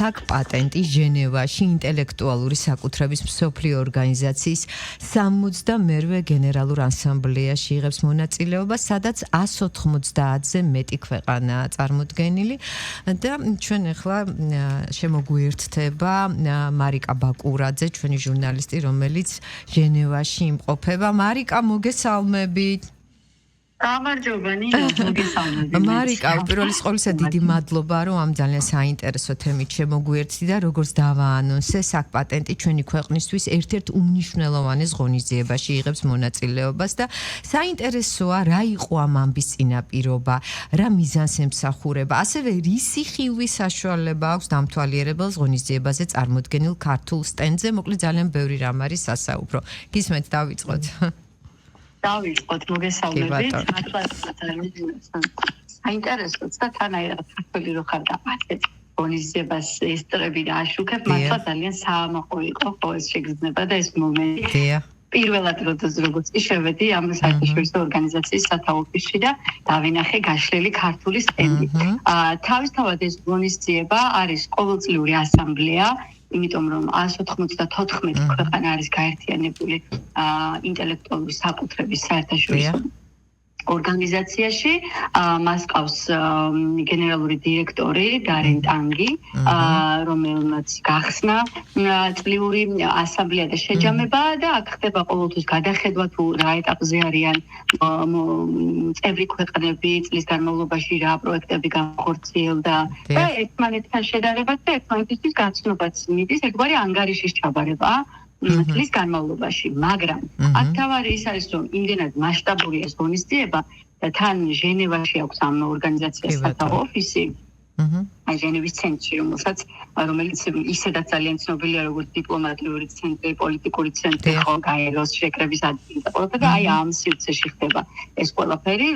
საკ-პატენტი ჟენევაში ინტელექტუალური საკუთრების მსოფლიო ორგანიზაციის 62-ვე გენერალურ ასამბლეაში იღებს მონაწილეობას, სადაც 190-ზე მეტი ქვეყანაა წარმოდგენილი და ჩვენ ახლა შემოგვიერთდება მარიკა ბაკურაძე, ჩვენი ჟურნალისტი, რომელიც ჟენევაში იმყოფება. მარიკა, მოგესალმებით. გამარჯობა, ნინო, მოგესალმებით. მარიკა, უპირველეს ყოვლისა დიდი მადლობა, რომ ამ ძალიან საინტერესო თემით შემოგვიერთდი და როგორც დავაანონსე, საკ-პატენტი ჩვენი ქვეყნისთვის ერთ-ერთ უმნიშვნელოვანეს ღონისძიებაში იღებს მონაწილეობას და საინტერესოა, რა იყო ამ ამბის წინაპირობა, რა მიზანს ემსახურება, ასევე რისი ხილვის საშუალება აქვს დამთვალიერებელს ღონისძიებაზე წარმოდგენილ ქართულ სტენდზე, მოკლედ ძალიან ბევრი რამ არის სასაუბრო. გისმენთ, დავიწყოთ. დავიწყოთ, მოგესალმებით. საინტერესოა და თანაერად ქართული რო ხარ გაპატეთ ღონისძიებას ესწრები და აშუქებ, მართლა ძალიან საამაყო იყო ხო ეს შეგრძნება და ეს მომენტი. პირველად როგორც კი შევედი ამ საერთაშორისო ორგანიზაციის სათავეში და დავინახე გაშლილი ქართული სტენდი. თავისთავად ეს ღონისძიება არის ყოველწლიური ასამბლეა, იმიტომ რომ 194 ქვეყანა არის გაერთიანებული ინტელექტუალური საკუთრების საერთაშორისო ორგანიზაციაში. მას ყავს გენერალური დირექტორი დარენ ტანგი, რომელმაც გახსნა წლიური ასამბლეა და შეჯამება და აქ ხდება ყოველთვის გადახედვა თუ რა ეტაპზე არიან წევრი ქვეყნები წლის განმავლობაში, რა პროექტები განხორციელდა და ერთმანეთთან შედარებაც და ერთმანეთისთვის გაცნობაც მიდის, ერთგვარი ანგარიშის ჩაბარება წლის განმავლობაში, მაგრამ აქ თავარი ის არის, რომ იმდენად მასშტაბური ეს ღონისძიება და თან ჟენევაში აქვს ამ ორგანიზაციას სათავო ოფისი, ჟენევის ცენტრი, რომელიც ისედაც ძალიან ცნობილია როგორც დიპლომატიური ცენტრი, პოლიტიკური ცენტრი, ხო, გაეროს შეკრების ადგილი და ყველაფერი, აი ამ სივრცეში ხდება ეს ყველაფერი,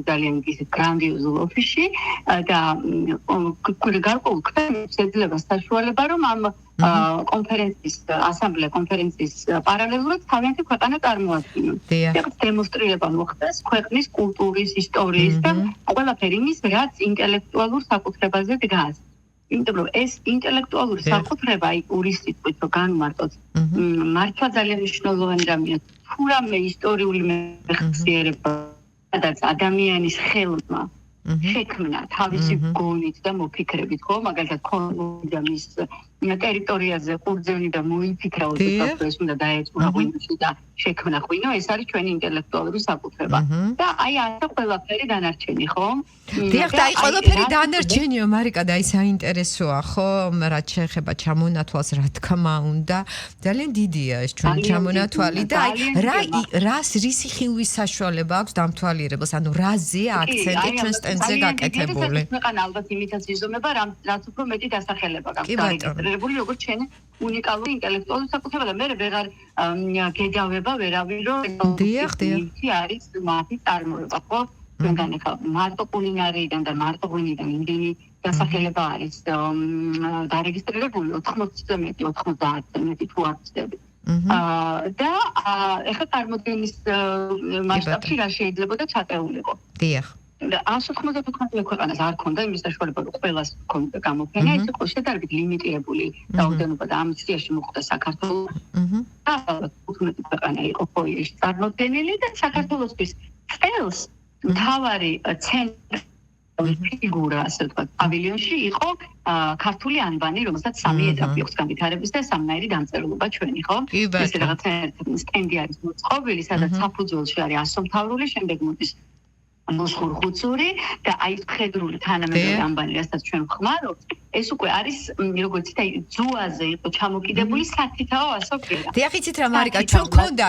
ძალიან გრანდიოზულ ოფისში და გარკვეულ ქვეყნებს ეძლევა საშუალება, რომ ამ კონფერენციის პარალელურად თავიანთი ქვეყანა წარმოადგინოს. დემონსტრირება მოხდეს ქვეყნის კულტურის, ისტორიის და ყველაფერი იმის, რაც ინტელექტუალურ საკუთრებაზე დგას. იმიტომ რომ ეს ინტელექტუალური საკუთრება, აი ურის სიტყვით რო განმარტოთ, მართლა ძალიან მნიშვნელოვანი რამეა. თუ რამე ისტორიული მეხსიერება და ადამიანის ხელმა შექმნა თავისი გონით და მოფიქრებით, ხო, მაგალითად ქონდა მის ტერიტორიაზე ყურძენი და მოიფიქრა, რომ ეს უნდა დაეწყო ღვინოში და შექმნა ღვინო, ეს არის ჩვენი ინტელექტუალური საკუთრება. და აი ასე ყველაფერი დანარჩენი, ხო? დიახ, და აი ყველაფერი დანარჩენიო, მარიკა, და აი საინტერესოა, ხო, რაც შეეხება ჩამონათვალს, რა თქმა უნდა, ძალიან დიდია ეს ჩვენი ჩამონათვალი და აი რისი ხილვის საშუალება აქვს დამთვალიერებელს, ანუ რაზე აქცენტი ჩვენ სტენდზე გაკეთებული. ქვეყანა ალბათ იმითაც იზომება, რაც უფრო მეტი დასახელება გაქვს. როგორც ჩვენი უნიკალური ინტელექტუალური საკუთრება და მე ვეღარ გეჯავება ვერავინ, რომ ეს არის მათი წარმოება, ხო? ჩვენგან ახლა მარტო კულინარიიდან და მარტო ღვინიდან იმდენი დასახელება არის დარეგისტრირებული 80-ზე მეტი, 90-ზე მეტი თუ არ ვცდები. და ახლა წარმოდგენის მასშტაბში რა შეიძლებოდა ჩატეულიყო. დიახ. და 195 ქვეყანას არ ქონდა იმის საშუალება, რომ ყველას ქონდა გამოფენა, ეს იყო შედარებით ლიმიტირებული რაოდენობა და ამ სიაში მოხვდა საქართველო. და 15 ქვეყანა იყო ფოიერში წარმოდგენილი და საქართველოსთვის წელს მთავარი ცენტრი ფიგურა, ასე ვთქვათ, პავილიონში იყო ქართული ანბანი, რომელსაც 3 ეტაპი აქვს განვითარების და სამნაირი დამწერლობა ჩვენი, ხო? ეს რაღაცა სტენდი არის მოწყობილი, სადაც საფუძველში არის ასომთავრული, შემდეგ მოდის მოსხურხუცური და აი მხედრული თანამედროვე ანბანი, რასაც ჩვენ ვხმარობთ, ეს უკვე არის როგორც ითქვა, ძუაზე იყო ჩამოკიდებული სათითაო ასოფია. დიახ, იცით რა, მარიკა, ჩვენ გქონდა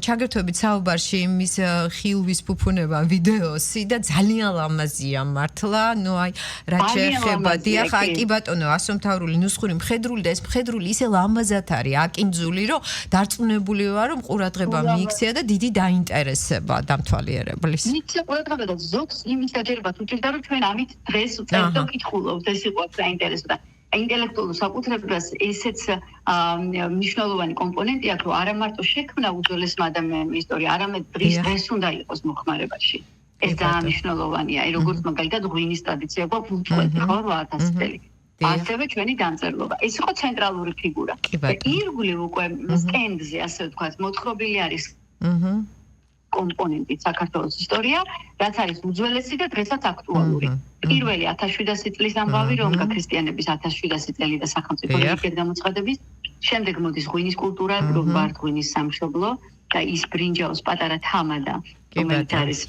ჩაგერთვებით საუბარში იმის ხილვის ფუფუნება ვიდეოსი და ძალიან ლამაზია მართლა, ნუ აი რა შეეხება, დიახ, აი კი ბატონო, ასომთავრული, ნუსხური, მხედრული და ეს მხედრული ისე ლამაზად არის აკინძული, რომ დარწმუნებული ვარ, რომ ყურადღება მიიქცია და დიდი დაინტერესება დამთვალიერებლის. და ზოგს იმის დაჯერება თუ ჭირდა, რომ ჩვენ ამით დღეს ვწერთ და ვკითხულობთ, ეს იყო საინტერესო და ინტელექტუალურ საკუთრებას ესეც მნიშვნელოვანი კომპონენტი აქვს, რომ არა მარტო შექმნა უძველესმა ადამიანმა ისტორია, არამედ დღეს უნდა იყოს მოხმარებაში. ეს ძალიან მნიშვნელოვანია, როგორც მაგალითად ღვინის ტრადიცია გვაქვს უწყვეტი, ხო, 8000 წელი. ასევე ჩვენი დამწერლობა. ეს იყო ცენტრალური ფიგურა. ირგვლივ უკვე სტენდზე, ასე ვთქვათ, მოთხრობილი არის კომპონენტი საქართველოს ისტორია, რაც არის უძველესი და დღესაც აქტუალური. პირველი 1700 წლის ამბავი, რომ ქრისტიანების 1700 წელი და სახელმწიფო რიგით გამოცხადების, შემდეგ მოდის ღვინის კულტურა, რომ ვართ ღვინის სამშობლო და ის ბრინჯაოს პატარა თამადა, რომელიც არის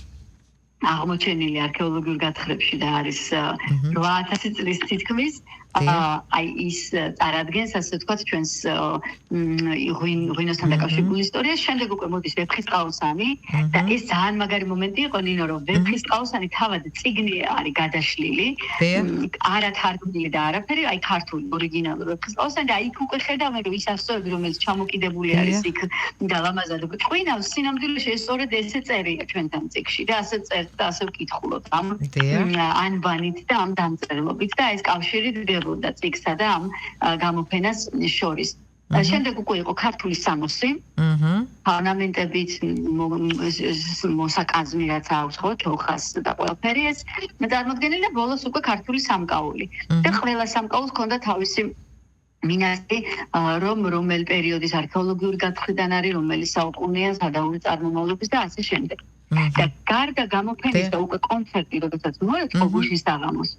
აღმოჩენილი არქეოლოგიურ გათხრებში და არის 8000 წლის თითქმის აი ის წარადგენს ასე ვთქვათ ჩვენს ღვინოსთან დაკავშირებული ისტორიას. შემდეგ უკვე მოდის ვეფხისტყაოსანი და ეს ძალიან მაგარი მომენტი იყო ნინო, რომ ვეფხისტყაოსანი თავად წიგნი არის გადაშლილი, არა თარგმნილი და არაფერი, აი ქართული ორიგინალური ვეფხისტყაოსანი და აი იქ უკვე ხედავენ რომ ის ასოები რომელიც ჩამოკიდებული არის იქ და ლამაზად ყვინავს სინამდვილეში ეს სწორედ ესე წერია ჩვენთან წიგნში და ასე წერს და ასე ვკითხულობ ამ ანბანით და ამ დამწერლობით და ეს კავშირი და წიგსა და ამ გამოფენას შორის. შემდეგ უკვე იყო ქართული სამოსი, ორნამენტებით მოსაკაზმი რაც აქვს ხო, ჩოხას და ყველაფერი ეს წარმოდგენილი და ბოლოს უკვე ქართული სამკაული. და ყველა სამკაულს ჰქონდა თავისი მინასტრი, რომელ პერიოდის არქეოლოგიური გათხრიდან არის, რომელი საუკუნეა, სადაური წარმომავლობის და ასე შემდეგ. და გარდა გამოფენის და უკვე კონცერტი, როდესაც მოეწყო გუშინ საღამოს,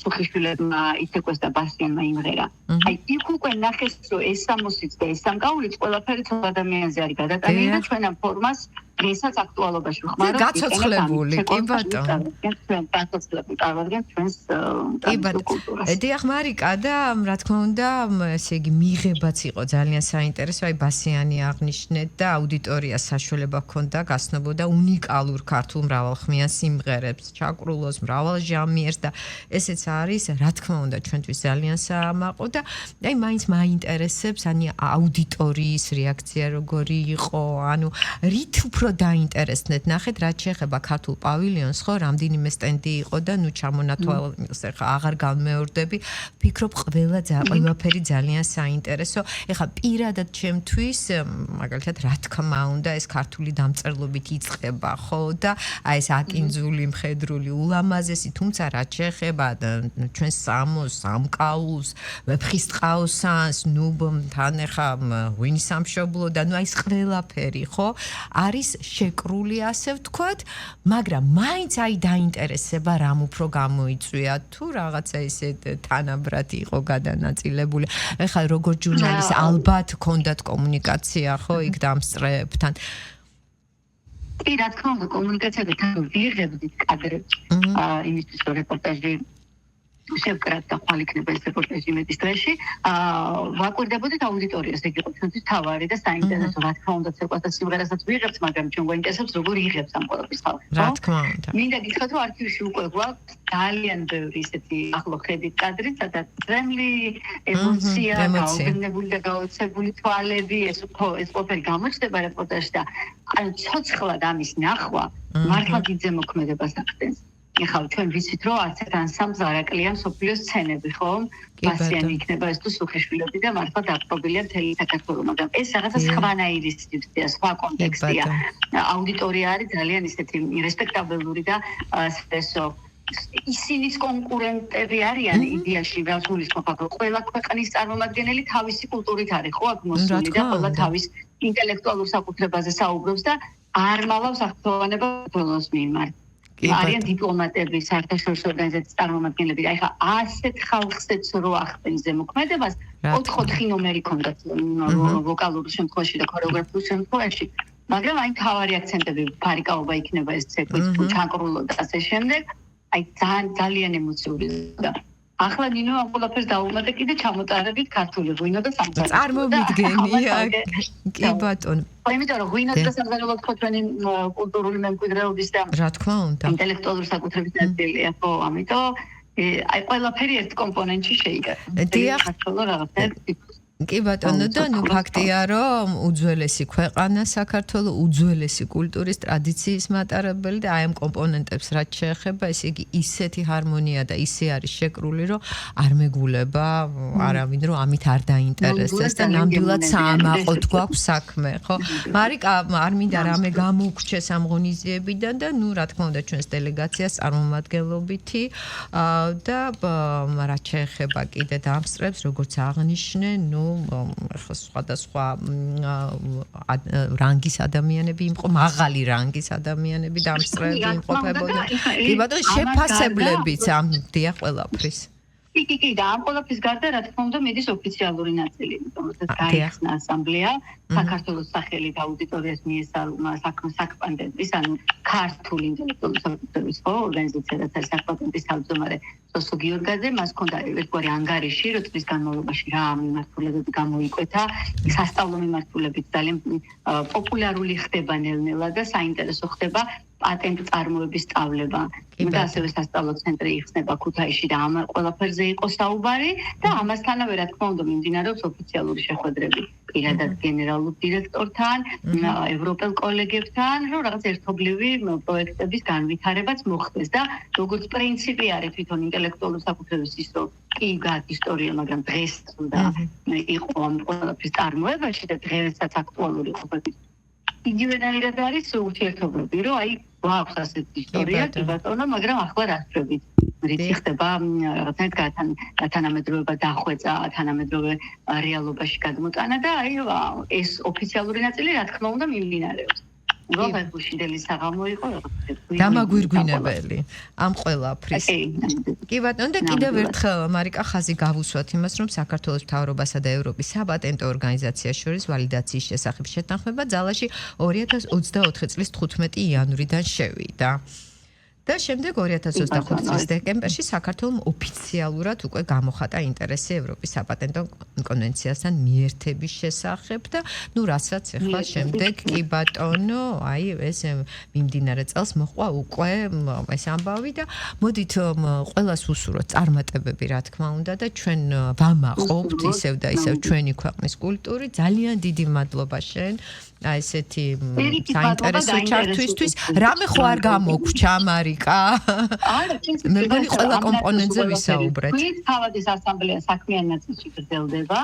სუხიშვილებმა იცეკვეს და ბასიანმა იმღერა. აი იქ უკვე ნახეს, რომ ეს სამოსიც და ეს სამკაულიც ყველაფერი ცოტა ადამიანზე არის გადატანილი და ჩვენ ამ ფორმას დღესაც აქტუალობაში ვხმარობთ. გაცოცხლებული, კი ბატონო. ჩვენ გაცოცხლებული წარმოადგენს ჩვენს კულტურას. დიახ, მარიკა და რა თქმა უნდა, ესე იგი მიღებაც იყო ძალიან საინტერესო, აი ბასიანი აღნიშნეთ და აუდიტორიას საშუალება ჰქონდა გასნობოდა უნიკალურ ქართულ მრავალხმიან სიმღერებს, ჩაკრულოს მრავალ ჟანრს და ესეც არის, რა თქმა უნდა, ჩვენთვის ძალიან საამაყო და აი მაინც მაინტერესებს, ანუ აუდიტორიის რეაქცია როგორი იყო, ანუ რით უფრო დაინტერესდეთ, ნახეთ, რაც შეეხება ქართულ პავილიონს, ხო, რამდენიმე სტენდი იყო და ნუ ჩამონათვალს ახლა აღარ განმეორდები, ვფიქრობ ყველაფერი ძალიან საინტერესო. ეხლა პირადად ჩემთვის, მაგალითად, რა თქმა უნდა, ეს ქართული დამწერლობით იწყება, ხო, და აი ეს აკინძული, მხედრული, ულამაზესი, თუმცა რაც შეეხება ჩვენს სამკაულს, ვეფხისტყაოსანს, ნუ თან ახლა ღვინის სამშობლო და ნუ აი ეს ყველაფერი, ხო, არის შეკრული, ასე ვთქვათ, მაგრამ მაინც აი დაინტერესება რამ უფრო გამოიწვია თუ რაღაცა ისე თანაბრად იყო გადანაწილებული. ეხლა როგორც ჟურნალისტ ალბათ ჰქონდათ კომუნიკაცია, ხო, იქ დამსწრეებთან. კი, რა თქმა უნდა, კომუნიკაცია და თან ვიღებდით კადრებს. იმისთვის რომ რეპორტაჟი შევკრათ და ხვალ იქნება ეს რეპორტაჟი იმედის დღეში. ვაკვირდებოდით აუდიტორიას, ეგ იყო ჩვენთვის თავარი და საინტერესო, რა თქმა უნდა, ცეკვათა სიმღერასაც ვიღებთ, მაგრამ ჩვენ გვაინტერესებს როგორ იღებს ამ ყველაფრის ხალხი, ხო? რა თქმა უნდა. მინდა გითხრათ, რომ არქივში უკვე გვაქვს ძალიან ბევრი ისეთი ახლო ხედით კადრი, სადაც ძრემლი ემოცია, გაუგებრებული და გაოცებული თვალები, ეს ყველაფერი გამოჩნდება რეპორტაჟში და ანუ ცოცხლად ამის ნახვა მართლა დიდ ზემოქმედებას ახდენს. ეხლა ჩვენ ვიცით, რომ არც ერთ ანსამბლს არ აკლია მსოფლიოს სცენები, ხო? ბასიანი იქნება ეს თუ სუხიშვილები და მართლა დაპყრობილია მთელი საქართველო, მაგრამ ეს რაღაცა სხვანაირი სიტუაცია, სხვა კონტექსტია. აუდიტორია არის ძალიან ისეთი რესპექტაბელური და ესო ისინიც კონკურენტები არიან იდეაში გასულისმყოფა, ყველა ქვეყნის წარმომადგენელი თავისი კულტურით არის, ხო, აქ მოსული და ყველა თავის ინტელექტუალურ საკუთრებაზე საუბრობს და არ მალავს აღფრთოვანებას բոլოს მიმართ. არიან დიპლომატები, საერთაშორისო ორგანიზაციის წარმომადგენლები. აი ხა ასეთ ხალხსაც რო ახდენს ზემოქმედებას, 4-4 ნომერი ქონდათ ვოკალურ შემთხვევაში და ქორეოგრაფიულ შემთხვევაში. მაგრამ აი თავარი აქცენტები, ფარიკაობა იქნება ეს ცეკვით, ჩაკრულო და ასე შემდეგ. აი ძალიან ემოციური და ახლა ნინო ამ ყველაფერს დაუმატე კიდე ჩამოტარებით ქართული ღვინო და სამზარეულო. წარმოვიდგენია. კი ბატონო. იმიტომ რომ ღვინო და სამზარეულო თქო ჩვენი კულტურული მემკვიდრეობის და რა თქმა უნდა. ინტელექტუალური საკუთრების ნაწილია, ხო, ამიტომ აი ყველაფერი ერთ კომპონენტში შეიკარგა. დიახ. საქართველო რაღაცა კი ბატონო და ნუ ფაქტია რომ უძველესი ქვეყანა საქართველო უძველესი კულტურის ტრადიციის მატარებელი და აი ამ კომპონენტებს რაც შეეხება ესე იგი ისეთი ჰარმონია და ისე არის შეკრული რომ არ მეგულება არავინ რომ ამით არ დაინტერესდეს და ნამდვილად საამაყოდ გვაქვს საქმე ხო მარიკა არ მინდა რამე გამოგრჩეს ამ ღონისძიებიდან და ნუ რა თქმა უნდა ჩვენს დელეგაციას წარმომადგენლობითი და რაც შეეხება კიდე დამსწრებს როგორც აღნიშნე ნუ სხვადასხვა რანგის ადამიანები იმყოფ მაღალი რანგის ადამიანები დამსწრები იმყოფებოდა კი ბატონო შეფასებლებიც ამ დია ყველაფრის კი და ამ ყველაფრის გარდა რა თქმა უნდა მედის ოფიციალური ნაწილი რომელსაც გაიხსნა ასამბლეა საქართველოს სახელით აუდიტორიას მიესალმა საკპატენტის ანუ ქართული ინტელექტუალური საკუთრების ორგანიზაცია რაც არის საკპატენტის თავმჯდომარე სოსო გიორგაძე მას ჰქონდა ერთგვარი ანგარიში რომ წლის განმავლობაში რა მიმართულებები გამოიკვეთა სასწავლო მიმართულებებით ძალიან პოპულარული ხდება ნელ-ნელა და საინტერესო ხდება პატენტ წარმოების სწავლება და ასევე სასწავლო ცენტრი იხსნება ქუთაისში და ამ ყველაფერზე იყო საუბარი და ამასთანავე რა თქმა უნდა მიმდინარეობს ოფიციალური შეხვედრები პირადად გენერალურ დირექტორთან ევროპელ კოლეგებთან რომ რაღაც ერთობლივი პროექტების განვითარებაც მოხდეს და როგორც პრინციპი არის თვითონ ინტელექტუალური საკუთრების ის რომ კი გაქვს ისტორია მაგრამ დღეს უნდა იყო ამ ყველაფრის წარმოებაში და დღესაც აქტუალური ყოფილი იგივენაირად არის ურთიერთობები, რომ აი გვაქვს ასეთი ისტორია, კი ბატონო, მაგრამ ახლა რა ვწვევით? რითი ხდება რაღაცნაირად თანამედროვეობა დახვეწა, თანამედროვე რეალობაში გადმოტანა და აი ეს ოფიციალური ნაწილი რა თქმა უნდა მიმდინარეობს. გოგოშიდელი საღამო იყო დამაგვირგვინებელი ამ ყველაფრის კი ბატონო და კიდევ ერთხელ მარიკა ხაზი გავუსვათ იმას რომ საქართველოს მთავრობასა და ევროპის საპატენტო ორგანიზაციას შორის ვალიდაციის შესახებ შეთანხმება ძალაში 2024 წლის 15 იანვრიდან შევიდა და შემდეგ 2025 წლის დეკემბერში საქართველოს ოფიციალურად უკვე გამოხატა ინტერესი ევროპის საპატენტო კონვენციასთან მიერთების შესახებ და ნუ რასაც ახლა შემდეგ კი ბატონო აი ეს მიმდინარე წელს მოყვა უკვე ეს ამბავი და მოდით ყველას უსურვოთ წარმატებები რა თქმა უნდა და ჩვენ ვამაყობთ ისევ და ისევ ჩვენი ქვეყნის კულტური ძალიან დიდი მადლობა შენ აი ესეთი საინტერესო ჩართვისთვის რამე ხო არ გამოგვრჩა მარიკა მე მგონი ყველა კომპონენტზე ვისაუბრეთ თავადის ასამბლეა საქმიან ნაწილში გრძელდება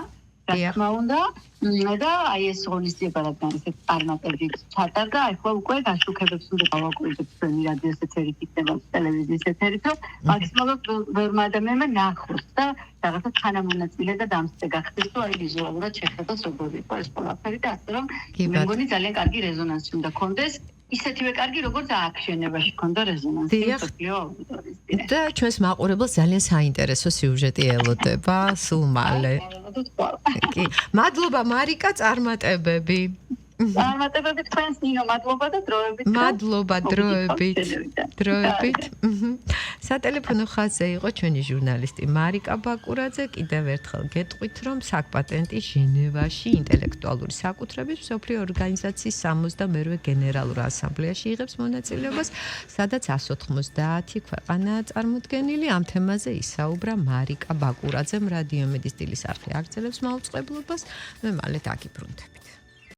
რა თქმა უნდა და აი ეს ღონისძიება რადგან ესე წარმატებით ჩატარდა აი ხო უკვე გაშუქებებს უნდა გავაკეთოთ ჩვენი რადიოს ეთერით იქნება ტელევიზიის ეთერით რომ მაქსიმალურად ბევრმა ადამიანმა ნახოს და რაღაცა თანამონაწილე და დამსწრე გახდეს რომ აი ვიზუალურად შეხედოს როგორ იყო ეს ყველაფერი და ასე რომ მე მგონი ძალიან კარგი რეზონანსი უნდა ქონდეს ისეთივე კარგი როგორც აქ შენებაში ქონდა რეზონანსი მსოფლიო აუდიტორიის და ჩვენს მაყურებელს ძალიან საინტერესო სიუჟეტი ელოდება სულ მალე კი მადლობა მარიკა წარმატებები წარმატებები თქვენს ნინო მადლობა და დროებით მადლობა დროებით სატელეფონო ხაზზე იყო ჩვენი ჟურნალისტი მარიკა ბაკურაძე კიდევ ერთხელ გეტყვით რომ საკპატენტი ჟენევაში ინტელექტუალური საკუთრების მსოფლიო ორგანიზაციის 68-ვე გენერალურ ასამბლეაში იღებს მონაწილეობას სადაც 190 ქვეყანაა წარმოდგენილი ამ თემაზე ისაუბრა მარიკა ბაკურაძემ რადიო მედის დილის არხი აგრძელებს მაუწყებლობას მე მალე დაგიბრუნდებით